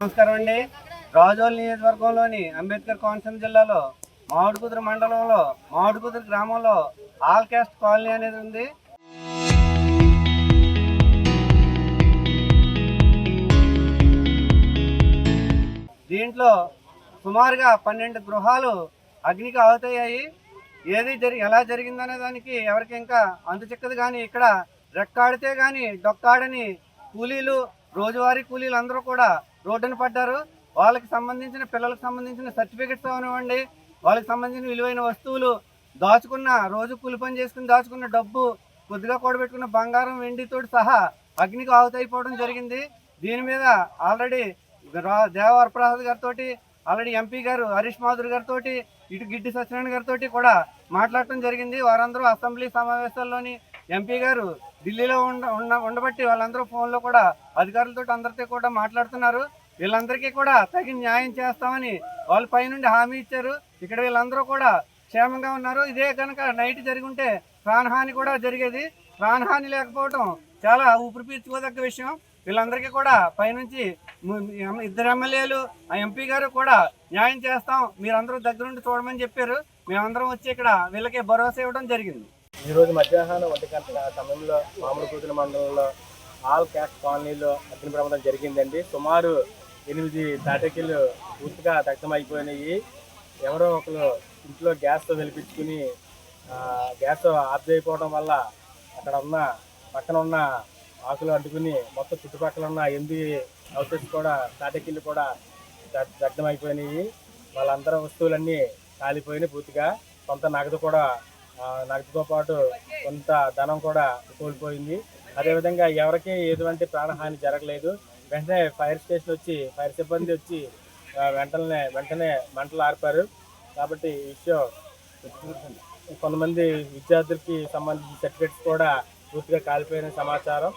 నమస్కారం అండి. రాజోల్ నియోజకవర్గంలోని అంబేద్కర్ కోనసీమ జిల్లాలో మామిడికుదురు మండలంలో మామిడికుదురు గ్రామంలో ఆల్ క్యాస్ట్ కాలనీ అనేది ఉంది. దీంట్లో సుమారుగా 12 గృహాలు అగ్నికి ఆహుతయ్యాయి. ఎలా జరిగిందనే దానికి ఎవరికి ఇంకా అంతు చిక్కదు. కానీ ఇక్కడ రెక్కాడితే కానీ డొక్కాడని కూలీలు, రోజువారీ కూలీలు అందరూ కూడా రోడ్డున పడ్డారు. వాళ్ళకి సంబంధించిన పిల్లలకు సంబంధించిన సర్టిఫికెట్స్ అవనివ్వండి, వాళ్ళకి సంబంధించిన విలువైన వస్తువులు, దాచుకున్న రోజు కూలి పని చేసుకుని దాచుకున్న డబ్బు, కొద్దిగా కూడబెట్టుకున్న బంగారం, వెండితో సహా అగ్నికి ఆహుతైపోవడం జరిగింది. దీని మీద ఆల్రెడీ దేవవరప్రసాద్ గారితో, ఆల్రెడీ ఎంపీ గారు హరీష్ మాధురి గారితో, ఇటు గిడ్డి సత్యనారాయణ గారితో కూడా మాట్లాడటం జరిగింది. వారందరూ అసెంబ్లీ సమావేశాల్లోని ఎంపీ గారు ఢిల్లీలో ఉండబట్టి వాళ్ళందరూ ఫోన్లో కూడా అధికారులతో అందరితో కూడా మాట్లాడుతున్నారు. వీళ్ళందరికీ కూడా తగిన న్యాయం చేస్తామని వాళ్ళ పైనుండి హామీ ఇచ్చారు. ఇక్కడ వీళ్ళందరూ కూడా క్షేమంగా ఉన్నారు. ఇదే కనుక నైట్ జరిగి ఉంటే ప్రాణహాని కూడా జరిగేది. ప్రాణహాని లేకపోవడం చాలా ఊపిరి పీల్చుకోదగ్గ విషయం. వీళ్ళందరికీ కూడా పైనుంచి 2 ఎమ్మెల్యేలు, ఆ ఎంపీ గారు కూడా న్యాయం చేస్తాం, మీరందరూ దగ్గరుండి చూడమని చెప్పారు. మేమందరం వచ్చి ఇక్కడ వీళ్ళకి భరోసా ఇవ్వడం జరిగింది. ఈరోజు మధ్యాహ్నం 1 గంటల సమయంలో మామిడికుదురు మండలంలో ఆల్ క్యాస్ట్ కాలనీలో అగ్ని ప్రమాదం జరిగిందండి. సుమారు 8 తాటకీలు పూర్తిగా దగ్ధమైపోయినాయి. ఎవరో ఒకరు ఇంట్లో గ్యాస్తో వెలిపించుకుని గ్యాస్ ఆఫ్ అయిపోవడం వల్ల అక్కడ ఉన్న పక్కన ఉన్న ఆకులు అడ్డుకుని మొత్తం చుట్టుపక్కల ఉన్న 8 హౌసెస్ కూడా తాటకీలు కూడా దగ్ధమైపోయినాయి. వాళ్ళందరూ వస్తువులన్నీ కాలిపోయినాయి పూర్తిగా. కొంత నగదుతో పాటు కొంత ధనం కూడా కోల్పోయింది. అదేవిధంగా ఎవరికి ఎటువంటి ప్రాణహాని జరగలేదు. వెంటనే ఫైర్ సిబ్బంది వచ్చి వెంటనే మంటలు ఆర్పారు. కాబట్టి ఈ విషయం కొంతమంది విద్యార్థులకి సంబంధించిన సర్టిఫికెట్స్ కూడా పూర్తిగా కాలిపోయిన సమాచారం.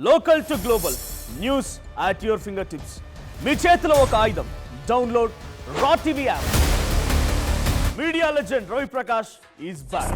Local to global news at your fingertips. మీ చేతిలో ఒక ఆయుధం. Download raw TV app. Media legend Ravi Prakash is back.